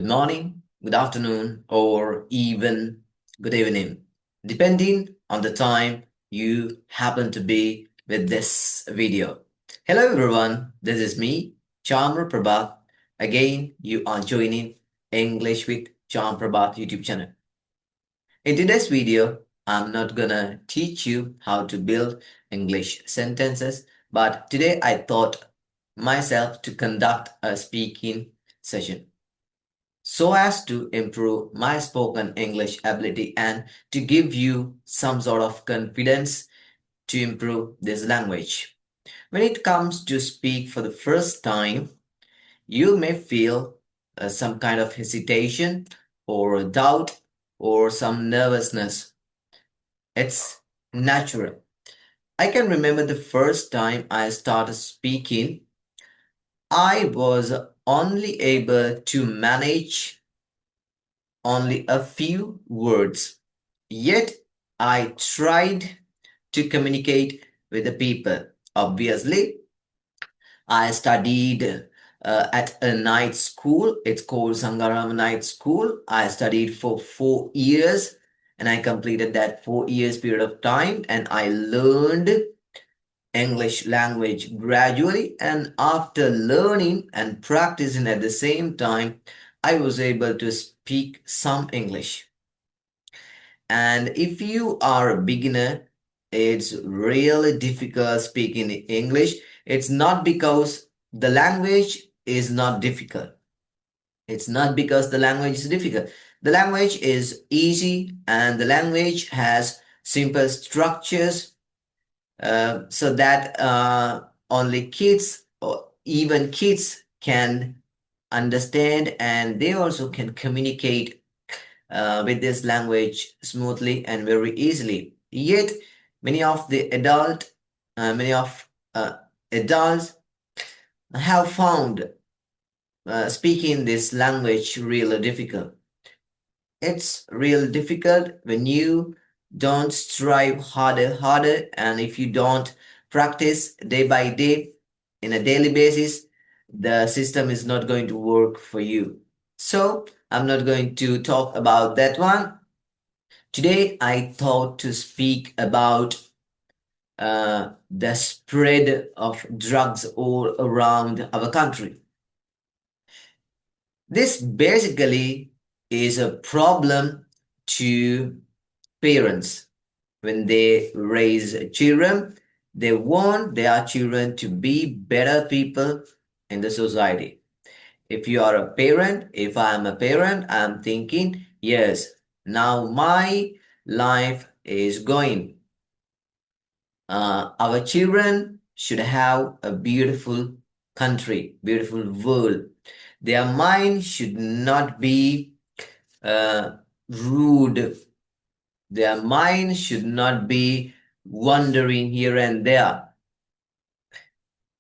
good morning, good afternoon, or even good evening, depending on the time you happen to be with this video. Hello, everyone. This is me, Chandra Prabhat. Again, you are joining English with Chandra Prabhat YouTube channel. In today's video, I'm not gonna teach you how to build English sentences, but today I thought myself to conduct a speaking session so as to improve my spoken English ability and to give you some sort of confidence to improve this language. When it comes to speak for the first time, you may feel some kind of hesitation or doubt or some nervousness. It's natural. I can remember the first time I started speaking, I was only able to manage only a few words. Yet I tried to communicate with the people. Obviously, I studied at a night school. It's called Sangaram Night School. I studied for 4 years and I completed that 4 years period of time and I learned English language gradually. And after learning and practicing at the same time, I was able to speak some English. And if you are a beginner, it's really difficult speaking English. It's not because the language is not difficult. It's not because the language is difficult. The language is easy and the language has simple structures so that only kids or even kids can understand and they also can communicate with this language smoothly and very easily. Yet, many of the many of adults have found speaking this language really difficult. It's real difficult when you don't strive harder, and if you don't practice day by day in a daily basis, the system is not going to work for you. So, I'm not going to talk about that one. Today, I thought to speak about the spread of drugs all around our country. This basically is a problem to parents when they raise children. They want their children to be better people in the society. If you are a parent, if I am a parent, I'm thinking, yes, now my life is going. Our children should have a beautiful country, beautiful world. Their mind should not be rude. Their mind should not be wandering here and there.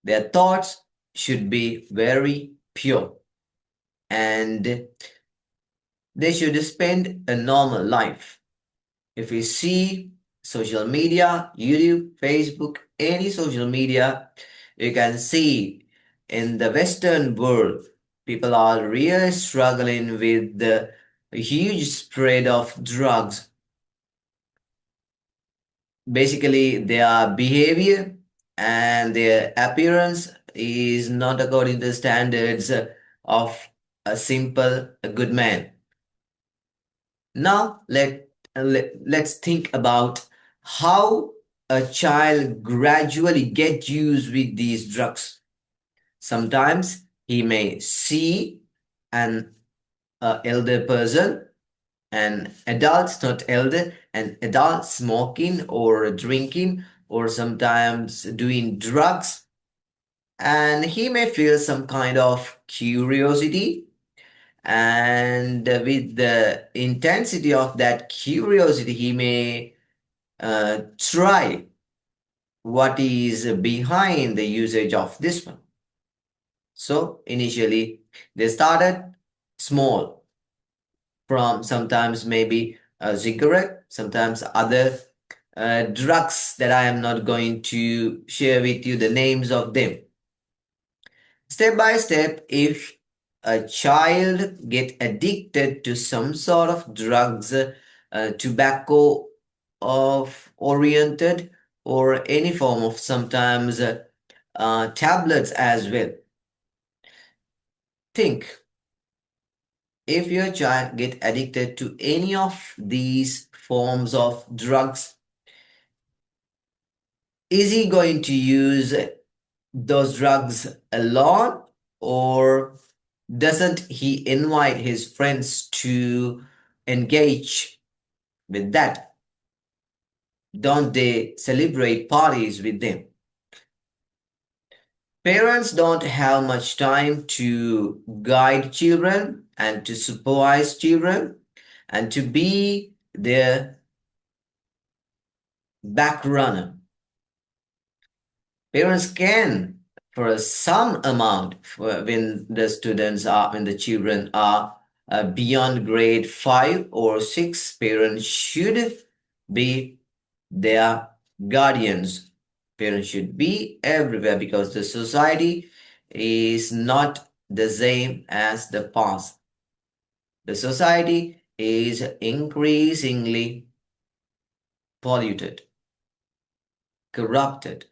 Their thoughts should be very pure and they should spend a normal life. If we see social media, YouTube, Facebook, any social media, you can see in the Western world, people are really struggling with the huge spread of drugs. Basically, their behavior and their appearance is not according to the standards of a simple, a good man. Now let's think about how a child gradually get used with these drugs. Sometimes he may see an elder person, an adult, not elder, an adult smoking or drinking or sometimes doing drugs, and he may feel some kind of curiosity and with the intensity of that curiosity he may try what is behind the usage of this one. So initially they started small from sometimes maybe a cigarette, sometimes other drugs that I am not going to share with you the names of them. Step by step, if a child get addicted to some sort of drugs, tobacco of oriented, or any form of sometimes tablets as well. Think, if your child get addicted to any of these forms of drugs, is he going to use those drugs alone, or doesn't he invite his friends to engage with that? Don't they celebrate parties with them? Parents don't have much time to guide children and to supervise children and to be their back runner. Parents can, for some amount, when the students are, when the children are beyond grade 5 or 6, parents should be their guardians. Parents should be everywhere because the society is not the same as the past. The society is increasingly polluted, corrupted,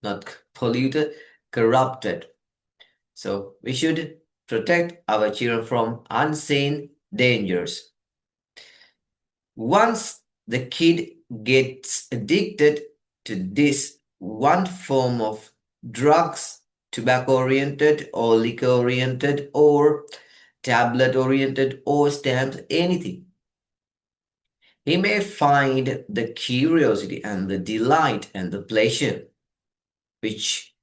not polluted, corrupted. So we should protect our children from unseen dangers. Once the kid gets addicted to this one form of drugs, tobacco oriented or liquor oriented or tablet oriented or stamps, anything, he may find the curiosity and the delight and the pleasure which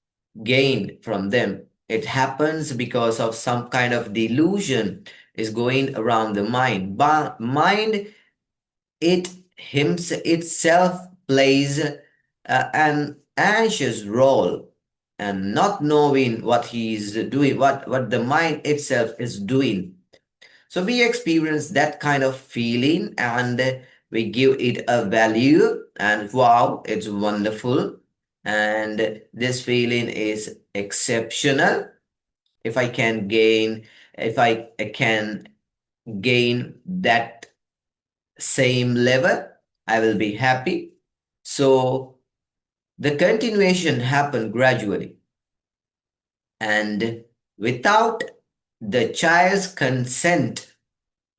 gained from them. It happens because of some kind of delusion is going around the mind. But mind itself plays an anxious role, and not knowing what he is doing, what the mind itself is doing. So we experience that kind of feeling and we give it a value, and wow, it's wonderful. And this feeling is exceptional. If I can gain, if I can gain that same level, I will be happy. So the continuation happened gradually. And without the child's consent,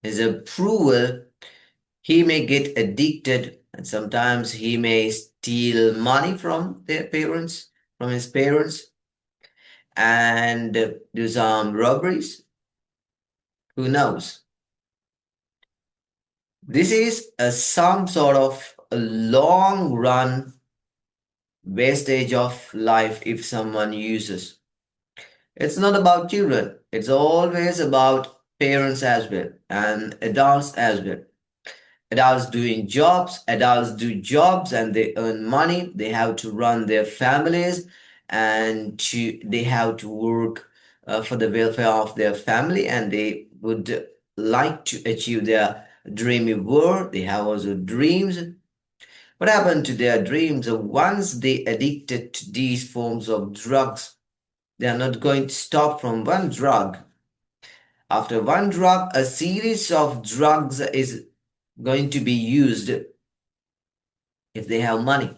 his approval, he may get addicted and sometimes he may steal money from their parents, from his parents, and do some robberies. Who knows? This is some sort of a long run wastage of life if someone uses. It's not about children, it's always about parents as well and adults as well. Adults doing jobs, adults do jobs and they earn money, they have to run their families and they have to work for the welfare of their family, and they would like to achieve their dreamy world. They have also dreams. What happened to their dreams? Once they addicted to these forms of drugs, they are not going to stop from one drug. After one drug, a series of drugs is going to be used if they have money.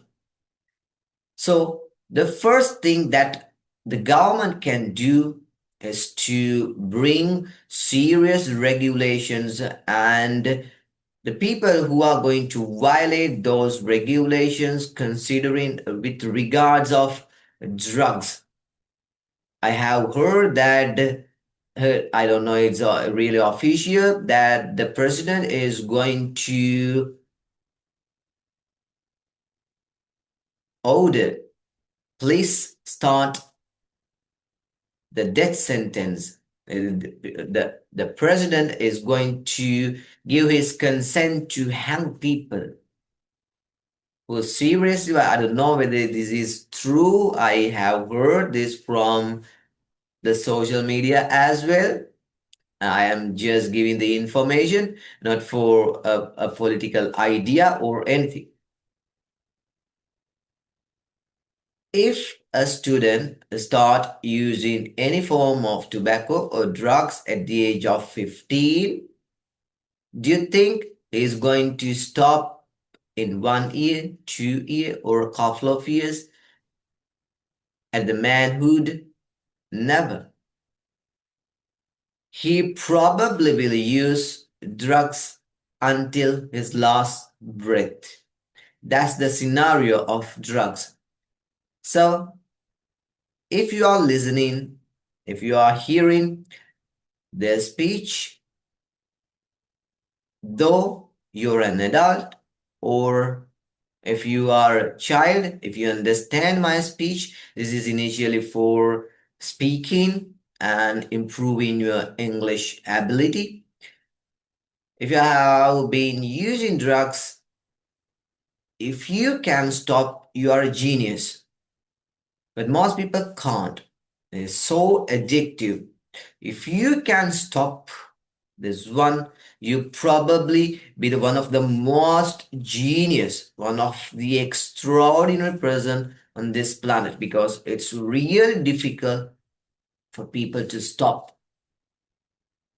So the first thing that the government can do is to bring serious regulations, and the people who are going to violate those regulations, considering with regards of drugs. I have heard that I don't know it's really official that the president is going to order, please start the death sentence. The president is going to give his consent to hang people. Well, seriously, I don't know whether this is true. I have heard this from the social media as well. I am just giving the information, not for a political idea or anything. If a student start using any form of tobacco or drugs at the age of 15, do you think he's going to stop in 1 year, 2 year, or a couple of years at the manhood? Never. He probably will use drugs until his last breath. That's the scenario of drugs. So, if you are listening, if you are hearing their speech, though you're an adult, or if you are a child, if you understand my speech, this is initially for speaking and improving your English ability. If you have been using drugs, if you can stop, you are a genius. But most people can't. It's so addictive. If you can stop this one, you probably be the one of the most genius, one of the extraordinary person on this planet, because it's real difficult for people to stop.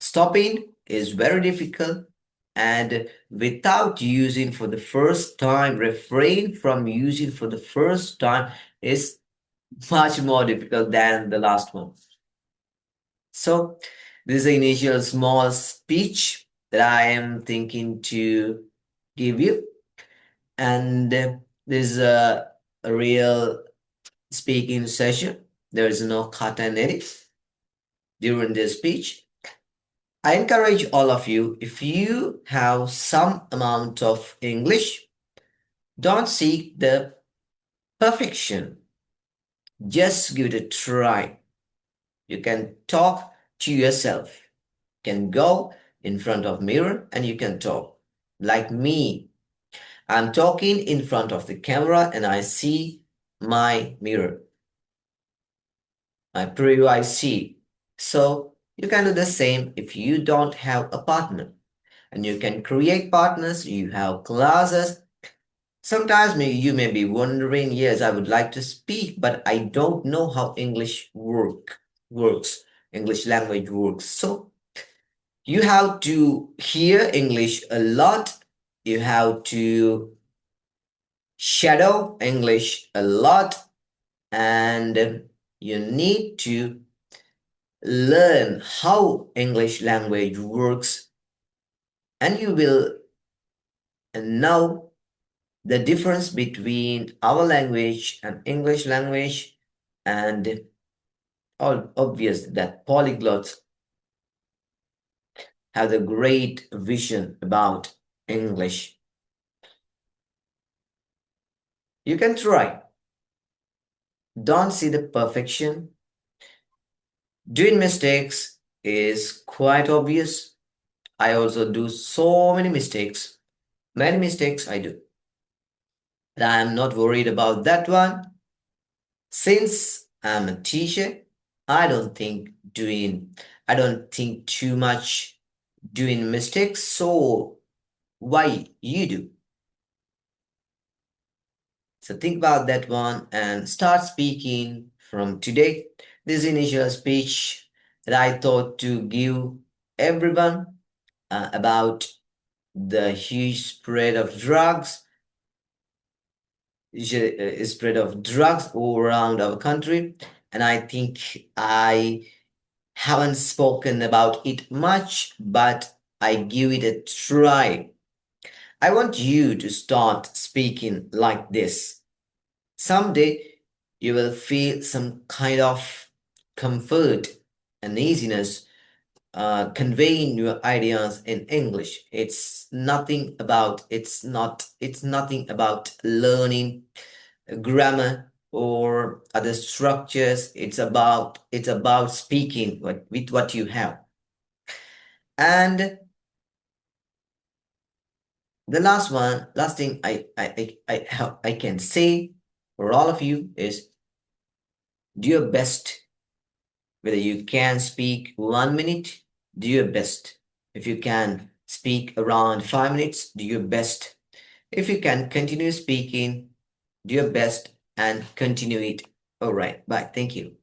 Stopping is very difficult, and without using for the first time, refrain from using for the first time is much more difficult than the last one. So, this is an initial small speech that I am thinking to give you, and this is a real speaking session. There is no cut and edit during this speech. I encourage all of you, if you have some amount of English, don't seek the perfection. Just give it a try. You can talk to yourself. You can go in front of mirror and you can talk. Like me, I'm talking in front of the camera and I see my mirror. My preview I see. So you can do the same if you don't have a partner. And you can create partners, you have classes. Sometimes you may be wondering, yes, I would like to speak, but I don't know how English works, English language works. So you have to hear English a lot. You have to shadow English a lot, and you need to learn how English language works, and you will know the difference between our language and English language, and all obvious that polyglots have a great vision about English. You can try. Don't see the perfection. Doing mistakes is quite obvious. I also do so many mistakes. Many mistakes I do. But I am not worried about that one. Since I'm a teacher, I don't think too much doing mistakes. So why you do? So think about that one and start speaking from today. This initial speech that I thought to give everyone about the huge spread of drugs all around our country, and I think I haven't spoken about it much, but I give it a try. I want you to start speaking like this. Someday you will feel some kind of comfort and easiness conveying your ideas in English. It's nothing about learning grammar or other structures. It's about speaking with what you have. And the last thing I can say for all of you is do your best. Whether you can speak 1 minute, do your best. If you can speak around 5 minutes, do your best. If you can continue speaking, do your best and continue it. All right. Bye. Thank you.